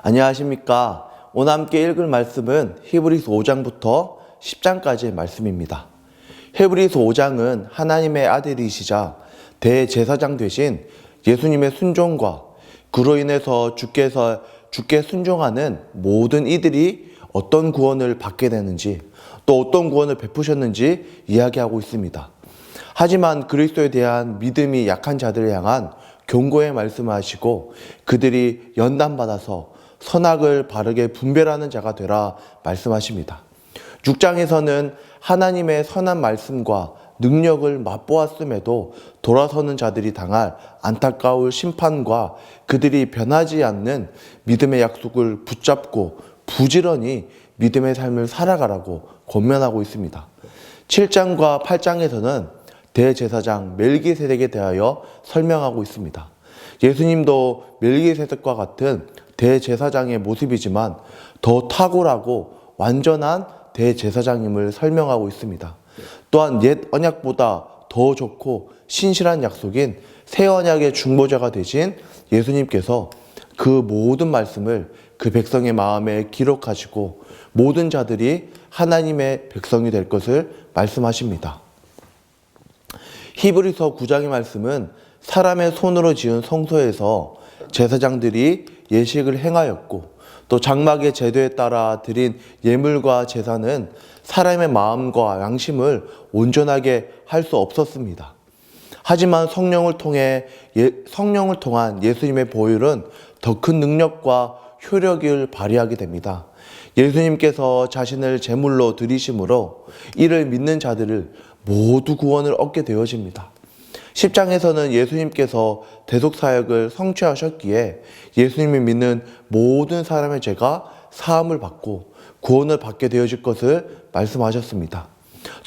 안녕하십니까. 오늘 함께 읽을 말씀은 히브리서 5장부터 10장까지의 말씀입니다. 히브리서 5장은 하나님의 아들이시자 대제사장 되신 예수님의 순종과 그로 인해서 주께 순종하는 모든 이들이 어떤 구원을 받게 되는지 또 어떤 구원을 베푸셨는지 이야기하고 있습니다. 하지만 그리스도에 대한 믿음이 약한 자들을 향한 경고의 말씀을 하시고 그들이 연단받아서 선악을 바르게 분별하는 자가 되라 말씀하십니다. 6장에서는 하나님의 선한 말씀과 능력을 맛보았음에도 돌아서는 자들이 당할 안타까울 심판과 그들이 변하지 않는 믿음의 약속을 붙잡고 부지런히 믿음의 삶을 살아가라고 권면하고 있습니다. 7장과 8장에서는 대제사장 멜기세덱에 대하여 설명하고 있습니다. 예수님도 멜기세덱과 같은 대제사장의 모습이지만 더 탁월하고 완전한 대제사장임을 설명하고 있습니다. 또한 옛 언약보다 더 좋고 신실한 약속인 새 언약의 중보자가 되신 예수님께서 그 모든 말씀을 그 백성의 마음에 기록하시고 모든 자들이 하나님의 백성이 될 것을 말씀하십니다. 히브리서 9장의 말씀은 사람의 손으로 지은 성소에서 제사장들이 예식을 행하였고 또 장막의 제도에 따라 드린 예물과 제사는 사람의 마음과 양심을 온전하게 할 수 없었습니다. 하지만 성령을 통한 예수님의 보혈은 더 큰 능력과 효력을 발휘하게 됩니다. 예수님께서 자신을 제물로 드리심으로 이를 믿는 자들을 모두 구원을 얻게 되어집니다. 10장에서는 예수님께서 대속사역을 성취하셨기에 예수님을 믿는 모든 사람의 죄가 사함을 받고 구원을 받게 되어질 것을 말씀하셨습니다.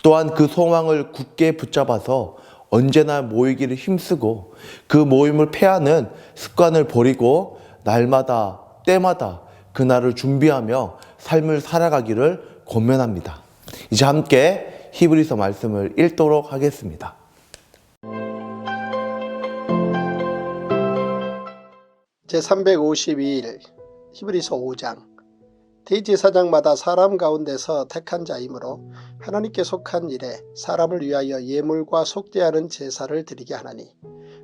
또한 그 소망을 굳게 붙잡아서 언제나 모이기를 힘쓰고 그 모임을 패하는 습관을 버리고 날마다 때마다 그날을 준비하며 삶을 살아가기를 권면합니다. 이제 함께 히브리서 말씀을 읽도록 하겠습니다. 제352일 히브리서 5장. 대제사장마다 사람 가운데서 택한 자이므로 하나님께 속한 일에 사람을 위하여 예물과 속죄하는 제사를 드리게 하나니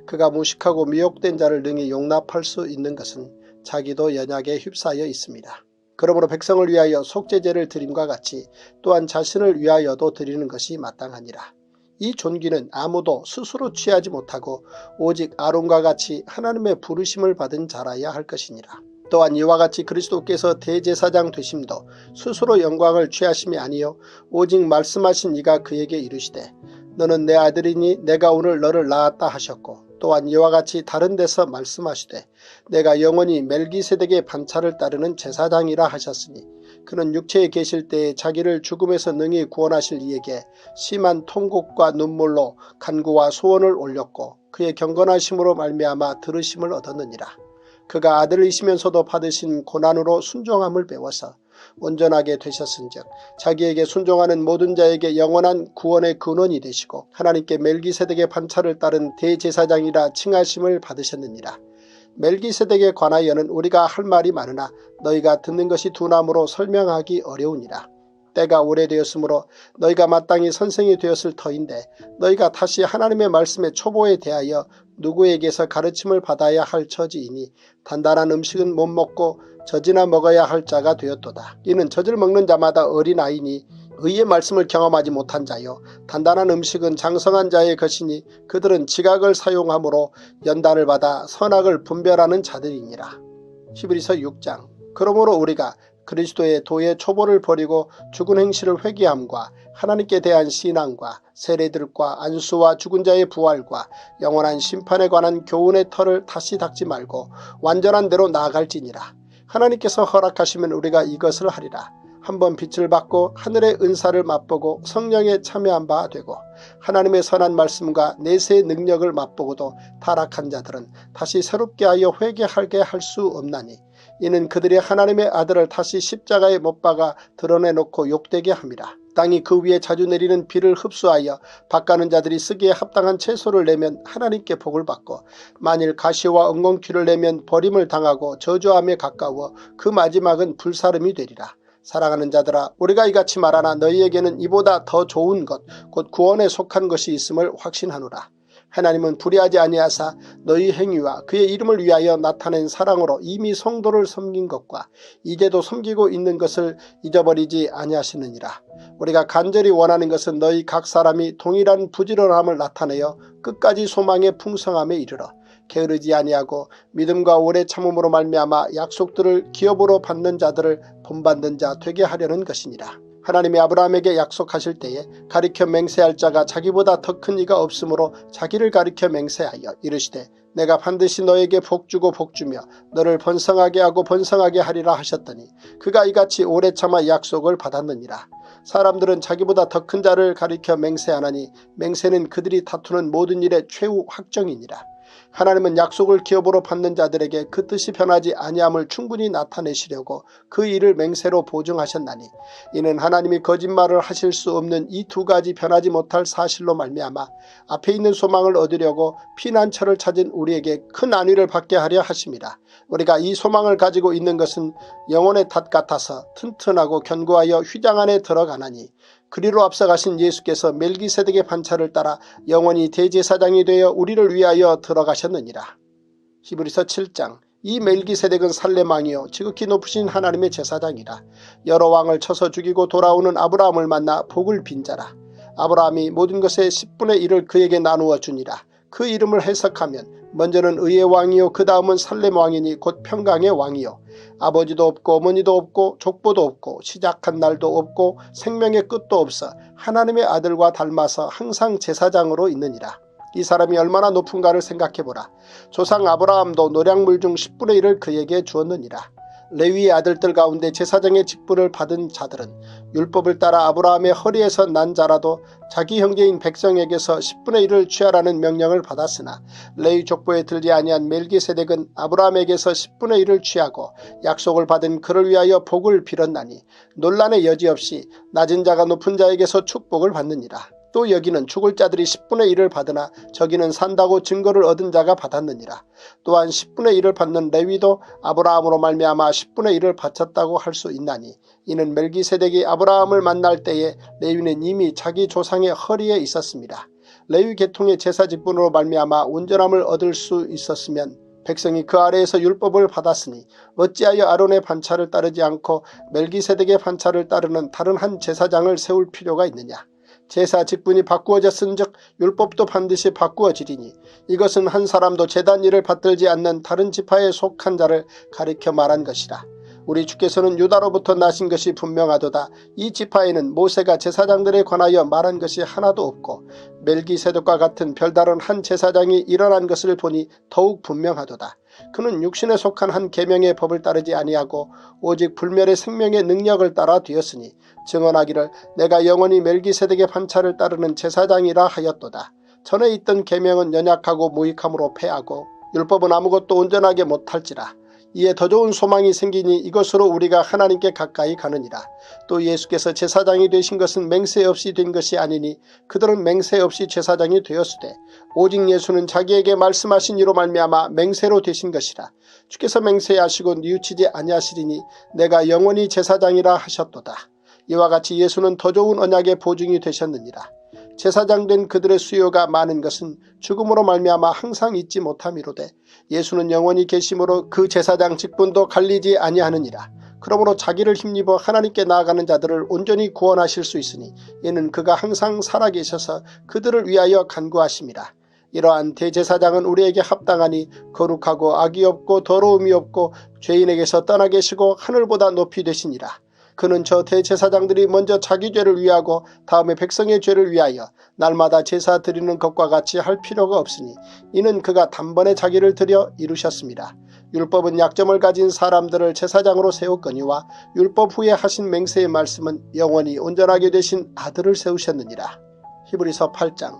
그가 무식하고 미혹된 자를 능히 용납할 수 있는 것은 자기도 연약에 휩싸여 있습니다. 그러므로 백성을 위하여 속죄제를 드림과 같이 또한 자신을 위하여도 드리는 것이 마땅하니라. 이 존귀는 아무도 스스로 취하지 못하고 오직 아론과 같이 하나님의 부르심을 받은 자라야 할 것이니라. 또한 이와 같이 그리스도께서 대제사장 되심도 스스로 영광을 취하심이 아니요 오직 말씀하신 이가 그에게 이르시되 너는 내 아들이니 내가 오늘 너를 낳았다 하셨고 또한 이와 같이 다른 데서 말씀하시되 내가 영원히 멜기세덱의 반차를 따르는 제사장이라 하셨으니 그는 육체에 계실 때에 자기를 죽음에서 능히 구원하실 이에게 심한 통곡과 눈물로 간구와 소원을 올렸고 그의 경건하심으로 말미암아 들으심을 얻었느니라. 그가 아들이시면서도 받으신 고난으로 순종함을 배워서 온전하게 되셨은즉 자기에게 순종하는 모든 자에게 영원한 구원의 근원이 되시고 하나님께 멜기세덱의 반차를 따른 대제사장이라 칭하심을 받으셨느니라. 멜기세덱에 관하여는 우리가 할 말이 많으나 너희가 듣는 것이 둔함으로 설명하기 어려우니라. 때가 오래되었으므로 너희가 마땅히 선생이 되었을 터인데 너희가 다시 하나님의 말씀의 초보에 대하여 누구에게서 가르침을 받아야 할 처지이니 단단한 음식은 못 먹고 젖이나 먹어야 할 자가 되었도다. 이는 젖을 먹는 자마다 어린아이니 의의 말씀을 경험하지 못한 자요 단단한 음식은 장성한 자의 것이니 그들은 지각을 사용함으로 연단을 받아 선악을 분별하는 자들이니라. 히브리서 6장. 그러므로 우리가 그리스도의 도의 초보를 버리고 죽은 행실을 회개함과 하나님께 대한 신앙과 세례들과 안수와 죽은 자의 부활과 영원한 심판에 관한 교훈의 털을 다시 닦지 말고 완전한 대로 나아갈지니라. 하나님께서 허락하시면 우리가 이것을 하리라. 한번 빛을 받고 하늘의 은사를 맛보고 성령에 참여한 바 되고 하나님의 선한 말씀과 내세의 능력을 맛보고도 타락한 자들은 다시 새롭게 하여 회개하게 할 수 없나니 이는 그들이 하나님의 아들을 다시 십자가에 못 박아 드러내놓고 욕되게 함이라. 땅이 그 위에 자주 내리는 비를 흡수하여 밭가는 자들이 쓰기에 합당한 채소를 내면 하나님께 복을 받고, 만일 가시와 엉겅퀴를 내면 버림을 당하고 저주함에 가까워 그 마지막은 불사름이 되리라. 사랑하는 자들아, 우리가 이같이 말하나 너희에게는 이보다 더 좋은 것, 곧 구원에 속한 것이 있음을 확신하노라. 하나님은 불의하지 아니하사 너희 행위와 그의 이름을 위하여 나타낸 사랑으로 이미 성도를 섬긴 것과 이제도 섬기고 있는 것을 잊어버리지 아니하시느니라. 우리가 간절히 원하는 것은 너희 각 사람이 동일한 부지런함을 나타내어 끝까지 소망의 풍성함에 이르러 게으르지 아니하고 믿음과 오래 참음으로 말미암아 약속들을 기업으로 받는 자들을 본받는 자 되게 하려는 것이니라. 하나님이 아브라함에게 약속하실 때에 가리켜 맹세할 자가 자기보다 더 큰 이가 없으므로 자기를 가리켜 맹세하여 이르시되 내가 반드시 너에게 복주고 복주며 너를 번성하게 하고 번성하게 하리라 하셨더니 그가 이같이 오래 참아 약속을 받았느니라. 사람들은 자기보다 더 큰 자를 가리켜 맹세하나니 맹세는 그들이 다투는 모든 일의 최후 확정이니라. 하나님은 약속을 기업으로 받는 자들에게 그 뜻이 변하지 아니함을 충분히 나타내시려고 그 일을 맹세로 보증하셨나니, 이는 하나님이 거짓말을 하실 수 없는 이 두 가지 변하지 못할 사실로 말미암아 앞에 있는 소망을 얻으려고 피난처를 찾은 우리에게 큰 안위를 받게 하려 하심이라. 우리가 이 소망을 가지고 있는 것은 영혼의 탓 같아서 튼튼하고 견고하여 휘장 안에 들어가나니, 그리로 앞서가신 예수께서 멜기세덱의 반차를 따라 영원히 대제사장이 되어 우리를 위하여 들어가셨느니라. 히브리서 7장. 이 멜기세덱은 살렘 왕이요 지극히 높으신 하나님의 제사장이라. 여러 왕을 쳐서 죽이고 돌아오는 아브라함을 만나 복을 빈 자라. 아브라함이 모든 것의 10분의 1을 그에게 나누어 주니라. 그 이름을 해석하면 먼저는 의의 왕이요 그 다음은 살렘 왕이니 곧 평강의 왕이요 아버지도 없고 어머니도 없고 족보도 없고 시작한 날도 없고 생명의 끝도 없어 하나님의 아들과 닮아서 항상 제사장으로 있느니라. 이 사람이 얼마나 높은가를 생각해보라. 조상 아브라함도 노량물 중 10분의 1을 그에게 주었느니라. 레위의 아들들 가운데 제사장의 직분을 받은 자들은 율법을 따라 아브라함의 허리에서 난 자라도 자기 형제인 백성에게서 10분의 1을 취하라는 명령을 받았으나, 레위 족보에 들지 아니한 멜기세덱은 아브라함에게서 10분의 1을 취하고 약속을 받은 그를 위하여 복을 빌었나니 논란의 여지 없이 낮은 자가 높은 자에게서 축복을 받느니라. 또 여기는 죽을 자들이 10분의 1을 받으나 저기는 산다고 증거를 얻은 자가 받았느니라. 또한 10분의 1을 받는 레위도 아브라함으로 말미암아 10분의 1을 바쳤다고 할 수 있나니, 이는 멜기세덱이 아브라함을 만날 때에 레위는 이미 자기 조상의 허리에 있었습니다. 레위 계통의 제사 직분으로 말미암아 온전함을 얻을 수 있었으면 백성이 그 아래에서 율법을 받았으니 어찌하여 아론의 반차를 따르지 않고 멜기세덱의 반차를 따르는 다른 한 제사장을 세울 필요가 있느냐. 제사 직분이 바꾸어졌은즉 율법도 반드시 바꾸어지리니, 이것은 한 사람도 제단 일을 받들지 않는 다른 지파에 속한 자를 가리켜 말한 것이라. 우리 주께서는 유다로부터 나신 것이 분명하도다. 이 지파에는 모세가 제사장들에 관하여 말한 것이 하나도 없고 멜기세덱과 같은 별다른 한 제사장이 일어난 것을 보니 더욱 분명하도다. 그는 육신에 속한 한 계명의 법을 따르지 아니하고 오직 불멸의 생명의 능력을 따라 되었으니, 증언하기를 내가 영원히 멜기세덱의 반차를 따르는 제사장이라 하였도다. 전에 있던 계명은 연약하고 무익함으로 패하고 율법은 아무것도 온전하게 못할지라. 이에 더 좋은 소망이 생기니 이것으로 우리가 하나님께 가까이 가느니라. 또 예수께서 제사장이 되신 것은 맹세 없이 된 것이 아니니 그들은 맹세 없이 제사장이 되었으되, 오직 예수는 자기에게 말씀하신 이로 말미암아 맹세로 되신 것이라. 주께서 맹세하시고 뉘우치지 아니하시리니 내가 영원히 제사장이라 하셨도다. 이와 같이 예수는 더 좋은 언약의 보증이 되셨느니라. 제사장 된 그들의 수요가 많은 것은 죽음으로 말미암아 항상 잊지 못함이로되, 예수는 영원히 계심으로 그 제사장 직분도 갈리지 아니하느니라. 그러므로 자기를 힘입어 하나님께 나아가는 자들을 온전히 구원하실 수 있으니, 이는 그가 항상 살아계셔서 그들을 위하여 간구하심이라. 이러한 대제사장은 우리에게 합당하니 거룩하고 악이 없고 더러움이 없고 죄인에게서 떠나 계시고 하늘보다 높이 되시니라. 그는 저 대제사장들이 먼저 자기 죄를 위하고 다음에 백성의 죄를 위하여 날마다 제사 드리는 것과 같이 할 필요가 없으니, 이는 그가 단번에 자기를 드려 이루셨습니다. 율법은 약점을 가진 사람들을 제사장으로 세웠거니와 율법 후에 하신 맹세의 말씀은 영원히 온전하게 되신 아들을 세우셨느니라. 히브리서 8장.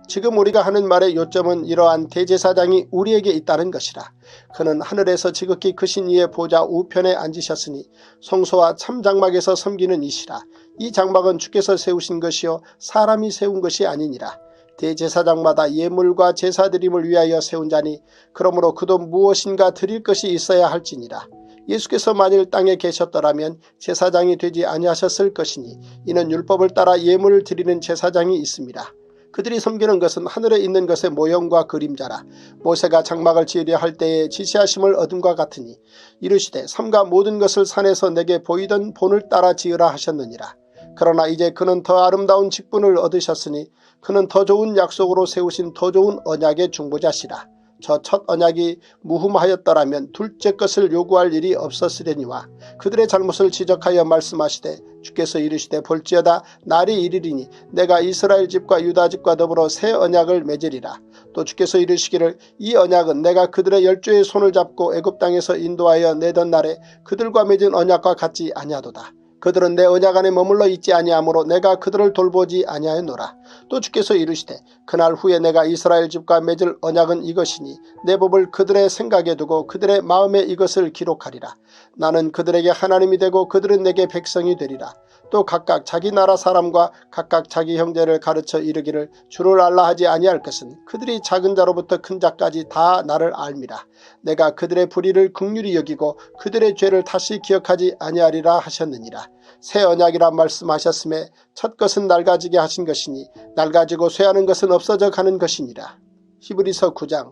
지금 우리가 하는 말의 요점은 이러한 대제사장이 우리에게 있다는 것이라. 그는 하늘에서 지극히 크신 이의 보좌 우편에 앉으셨으니 성소와 참 장막에서 섬기는 이시라. 이 장막은 주께서 세우신 것이요 사람이 세운 것이 아니니라. 대제사장마다 예물과 제사드림을 위하여 세운 자니 그러므로 그도 무엇인가 드릴 것이 있어야 할지니라. 예수께서 만일 땅에 계셨더라면 제사장이 되지 아니하셨을 것이니 이는 율법을 따라 예물을 드리는 제사장이 있습니다. 그들이 섬기는 것은 하늘에 있는 것의 모형과 그림자라. 모세가 장막을 지으려 할 때에 지시하심을 얻음과 같으니 이르시되 삼가 모든 것을 산에서 내게 보이던 본을 따라 지으라 하셨느니라. 그러나 이제 그는 더 아름다운 직분을 얻으셨으니 그는 더 좋은 약속으로 세우신 더 좋은 언약의 중보자시라. 저 첫 언약이 무흠하였더라면 둘째 것을 요구할 일이 없었으려니와 그들의 잘못을 지적하여 말씀하시되 주께서 이르시되 볼지어다 날이 이르리니 내가 이스라엘 집과 유다 집과 더불어 새 언약을 맺으리라. 또 주께서 이르시기를 이 언약은 내가 그들의 열조의 손을 잡고 애굽 땅에서 인도하여 내던 날에 그들과 맺은 언약과 같지 아니하도다. 그들은 내 언약 안에 머물러 있지 아니하므로 내가 그들을 돌보지 아니하였노라. 또 주께서 이르시되 그날 후에 내가 이스라엘 집과 맺을 언약은 이것이니 내 법을 그들의 생각에 두고 그들의 마음에 이것을 기록하리라. 나는 그들에게 하나님이 되고 그들은 내게 백성이 되리라. 또 각각 자기 나라 사람과 각각 자기 형제를 가르쳐 이르기를 주를 알라 하지 아니할 것은 그들이 작은 자로부터 큰 자까지 다 나를 알미라. 내가 그들의 불의를 긍휼히 여기고 그들의 죄를 다시 기억하지 아니하리라 하셨느니라. 새 언약이라 말씀하셨음에 첫 것은 낡아지게 하신 것이니 낡아지고 쇠하는 것은 없어져 가는 것이니라. 히브리서 9장.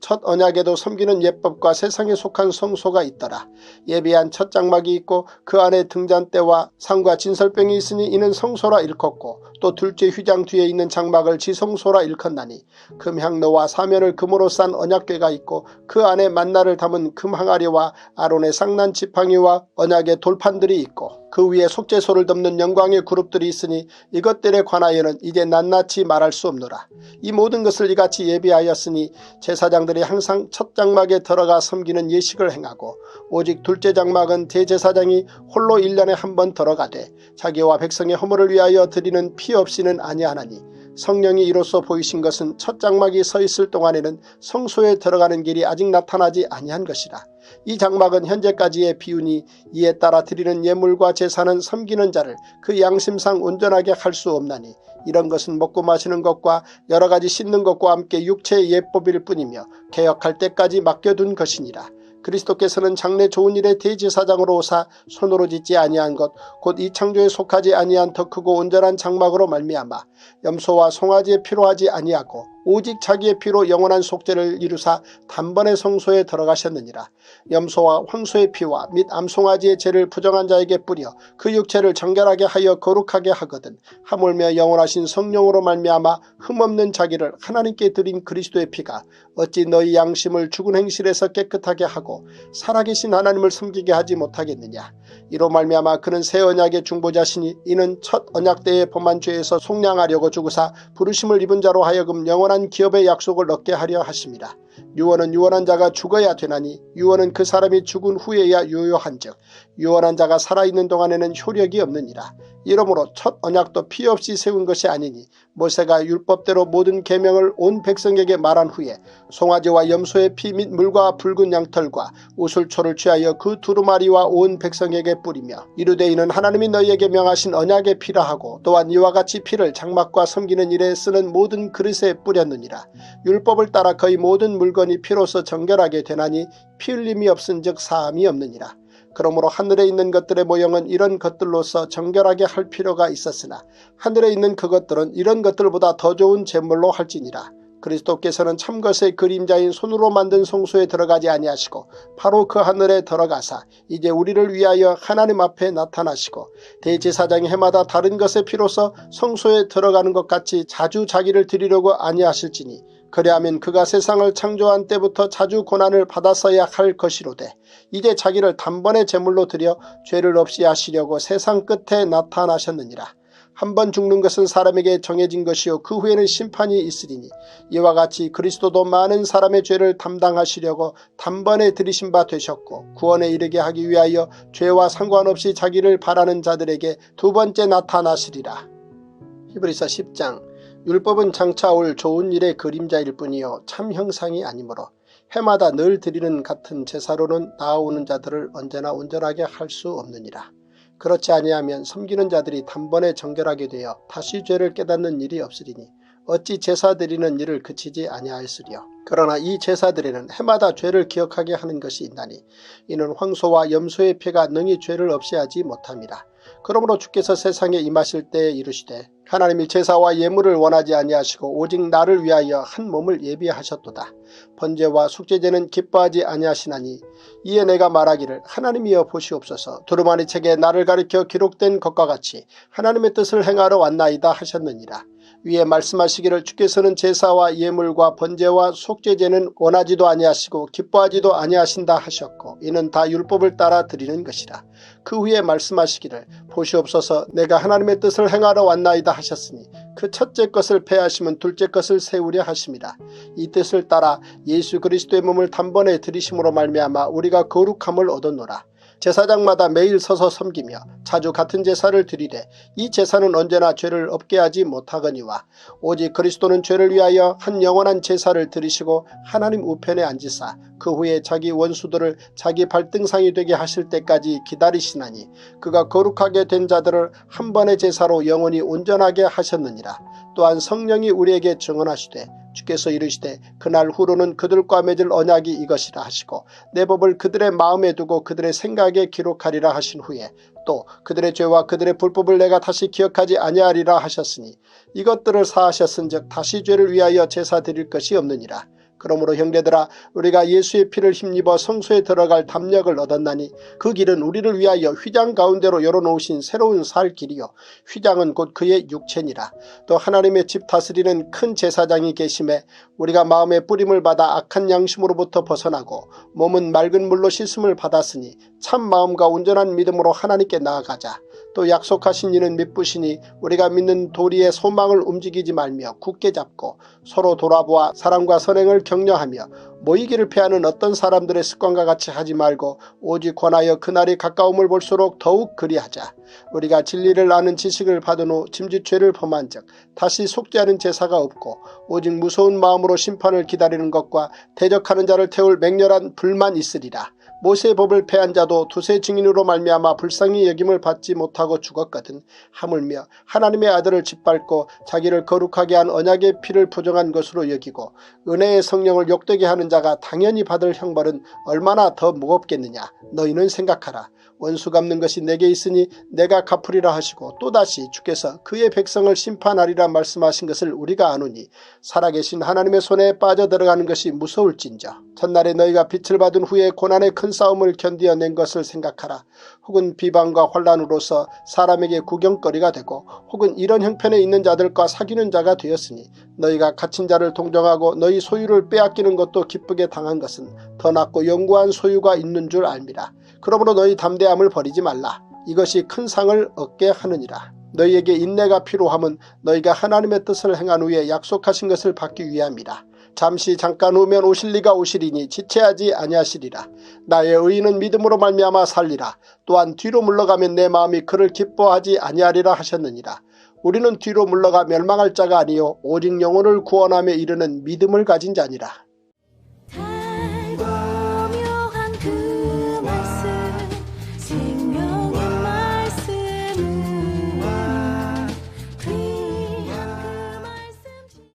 첫 언약에도 섬기는 예법과 세상에 속한 성소가 있더라. 예비한 첫 장막이 있고 그 안에 등잔대와 상과 진설병이 있으니 이는 성소라 일컫고 또 둘째 휘장 뒤에 있는 장막을 지성소라 일컫나니 금향로와 사면을 금으로 싼 언약궤가 있고 그 안에 만나를 담은 금항아리와 아론의 상난 지팡이와 언약의 돌판들이 있고 그 위에 속죄소를 덮는 영광의 그룹들이 있으니 이것들에 관하여는 이제 낱낱이 말할 수 없노라. 이 모든 것을 이같이 예비하였으니 제사장들이 항상 첫 장막에 들어가 섬기는 예식을 행하고 오직 둘째 장막은 대제사장이 홀로 1년에 한 번 들어가되 자기와 백성의 허물을 위하여 드리는 피 없이는 아니하나니 성령이 이로써 보이신 것은 첫 장막이 서 있을 동안에는 성소에 들어가는 길이 아직 나타나지 아니한 것이라. 이 장막은 현재까지의 비유니 이에 따라 드리는 예물과 제사는 섬기는 자를 그 양심상 온전하게 할 수 없나니 이런 것은 먹고 마시는 것과 여러가지 씻는 것과 함께 육체의 예법일 뿐이며 개혁할 때까지 맡겨둔 것이니라. 그리스도께서는 장래 좋은 일의 대제사장으로 오사 손으로 짓지 아니한 것 곧 이 창조에 속하지 아니한 더 크고 온전한 장막으로 말미암아 염소와 송아지에 피로 하지 아니하고 오직 자기의 피로 영원한 속죄를 이루사 단번에 성소에 들어가셨느니라. 염소와 황소의 피와 및 암송아지의 죄를 부정한 자에게 뿌려 그 육체를 정결하게 하여 거룩하게 하거든 하물며 영원하신 성령으로 말미암아 흠없는 자기를 하나님께 드린 그리스도의 피가 어찌 너희 양심을 죽은 행실에서 깨끗하게 하고 살아계신 하나님을 섬기게 하지 못하겠느냐. 이로 말미암아 그는 새 언약의 중보자시니 이는 첫 언약 때의 범한 죄에서 속량하려고 주구사 부르심을 입은 자로 하여금 영원한 기업의 약속을 얻게 하려 하심이라. 유언은 유언한 자가 죽어야 되나니 유언은 그 사람이 죽은 후에야 유효한즉 유언한 자가 살아있는 동안에는 효력이 없느니라. 이러므로 첫 언약도 피 없이 세운 것이 아니니 모세가 율법대로 모든 계명을 온 백성에게 말한 후에 송아지와 염소의 피 및 물과 붉은 양털과 우슬초를 취하여 그 두루마리와 온 백성에게 뿌리며 이르되 이는 하나님이 너희에게 명하신 언약의 피라 하고 또한 이와 같이 피를 장막과 섬기는 일에 쓰는 모든 그릇에 뿌렸느니라. 율법을 따라 거의 모든 물건이 피로서 정결하게 되나니 피 흘림이 없은즉 사함이 없느니라. 그러므로 하늘에 있는 것들의 모형은 이런 것들로서 정결하게 할 필요가 있었으나 하늘에 있는 그것들은 이런 것들보다 더 좋은 제물로 할지니라. 그리스도께서는 참것의 그림자인 손으로 만든 성소에 들어가지 아니하시고 바로 그 하늘에 들어가사 이제 우리를 위하여 하나님 앞에 나타나시고 대제사장이 해마다 다른 것의 피로서 성소에 들어가는 것 같이 자주 자기를 드리려고 아니하실지니 그리하면 그가 세상을 창조한 때부터 자주 고난을 받았어야 할 것이로되 이제 자기를 단번에 제물로 드려 죄를 없이 하시려고 세상 끝에 나타나셨느니라. 한 번 죽는 것은 사람에게 정해진 것이요 그 후에는 심판이 있으리니 이와 같이 그리스도도 많은 사람의 죄를 담당하시려고 단번에 들이신 바 되셨고 구원에 이르게 하기 위하여 죄와 상관없이 자기를 바라는 자들에게 두 번째 나타나시리라. 히브리서 10장. 율법은 장차 올 좋은 일의 그림자일 뿐이요 참 형상이 아니므로 해마다 늘 드리는 같은 제사로는 나아오는 자들을 언제나 온전하게 할 수 없느니라. 그렇지 아니하면 섬기는 자들이 단번에 정결하게 되어 다시 죄를 깨닫는 일이 없으리니 어찌 제사 드리는 일을 그치지 아니하였으리요. 그러나 이 제사들에는 해마다 죄를 기억하게 하는 것이 있나니 이는 황소와 염소의 피가 능히 죄를 없애하지 못함이라. 그러므로 주께서 세상에 임하실 때에 이르시되 하나님이 제사와 예물을 원하지 아니하시고 오직 나를 위하여 한 몸을 예비하셨도다. 번제와 속죄제는 기뻐하지 아니하시나니 이에 내가 말하기를 하나님이여 보시옵소서 두루마리 책에 나를 가리켜 기록된 것과 같이 하나님의 뜻을 행하러 왔나이다 하셨느니라. 위에 말씀하시기를 주께서는 제사와 예물과 번제와 속죄제는 원하지도 아니하시고 기뻐하지도 아니하신다 하셨고 이는 다 율법을 따라 드리는 것이라. 그 후에 말씀하시기를 보시옵소서 내가 하나님의 뜻을 행하러 왔나이다 하셨으니 그 첫째 것을 폐하시면 둘째 것을 세우려 하심이라. 이 뜻을 따라 예수 그리스도의 몸을 단번에 들이심으로 말미암아 우리가 거룩함을 얻었노라. 제사장마다 매일 서서 섬기며 자주 같은 제사를 드리되 이 제사는 언제나 죄를 없게 하지 못하거니와 오직 그리스도는 죄를 위하여 한 영원한 제사를 드리시고 하나님 우편에 앉으사 그 후에 자기 원수들을 자기 발등상이 되게 하실 때까지 기다리시나니 그가 거룩하게 된 자들을 한 번의 제사로 영원히 온전하게 하셨느니라. 또한 성령이 우리에게 증언하시되 주께서 이르시되 그날 후로는 그들과 맺을 언약이 이것이라 하시고 내 법을 그들의 마음에 두고 그들의 생각에 기록하리라 하신 후에 또 그들의 죄와 그들의 불법을 내가 다시 기억하지 아니하리라 하셨으니 이것들을 사하셨은즉 다시 죄를 위하여 제사 드릴 것이 없느니라. 그러므로 형제들아 우리가 예수의 피를 힘입어 성소에 들어갈 담력을 얻었나니 그 길은 우리를 위하여 휘장 가운데로 열어놓으신 새로운 살 길이요 휘장은 곧 그의 육체니라. 또 하나님의 집 다스리는 큰 제사장이 계심에 우리가 마음의 뿌림을 받아 악한 양심으로부터 벗어나고 몸은 맑은 물로 씻음을 받았으니 참 마음과 온전한 믿음으로 하나님께 나아가자. 또 약속하신 이는 믿으시니 우리가 믿는 도리의 소망을 움직이지 말며 굳게 잡고 서로 돌아보아 사랑과 선행을 격려하며 모이기를 피하는 어떤 사람들의 습관과 같이 하지 말고 오직 권하여 그날이 가까움을 볼수록 더욱 그리하자. 우리가 진리를 아는 지식을 받은 후 짐짓 죄를 범한 즉 다시 속죄하는 제사가 없고 오직 무서운 마음으로 심판을 기다리는 것과 대적하는 자를 태울 맹렬한 불만 있으리라. 모세의 법을 폐한 자도 두세 증인으로 말미암아 불쌍히 여김을 받지 못하고 죽었거든 하물며 하나님의 아들을 짓밟고 자기를 거룩하게 한 언약의 피를 부정한 것으로 여기고 은혜의 성령을 욕되게 하는 자가 당연히 받을 형벌은 얼마나 더 무겁겠느냐. 너희는 생각하라. 원수 갚는 것이 내게 있으니 내가 갚으리라 하시고 또다시 주께서 그의 백성을 심판하리라 말씀하신 것을 우리가 아노니 살아계신 하나님의 손에 빠져들어가는 것이 무서울진저. 첫날에 너희가 빛을 받은 후에 고난의 큰 싸움을 견디어낸 것을 생각하라. 혹은 비방과 환란으로서 사람에게 구경거리가 되고 혹은 이런 형편에 있는 자들과 사귀는 자가 되었으니 너희가 갇힌 자를 동정하고 너희 소유를 빼앗기는 것도 기쁘게 당한 것은 더 낫고 영구한 소유가 있는 줄 알미라. 그러므로 너희 담대함을 버리지 말라. 이것이 큰 상을 얻게 하느니라. 너희에게 인내가 필요함은 너희가 하나님의 뜻을 행한 후에 약속하신 것을 받기 위함이라. 잠시 잠깐 후면 오실 리가 오시리니 지체하지 아니하시리라. 나의 의인은 믿음으로 말미암아 살리라. 또한 뒤로 물러가면 내 마음이 그를 기뻐하지 아니하리라 하셨느니라. 우리는 뒤로 물러가 멸망할 자가 아니요 오직 영혼을 구원함에 이르는 믿음을 가진 자니라.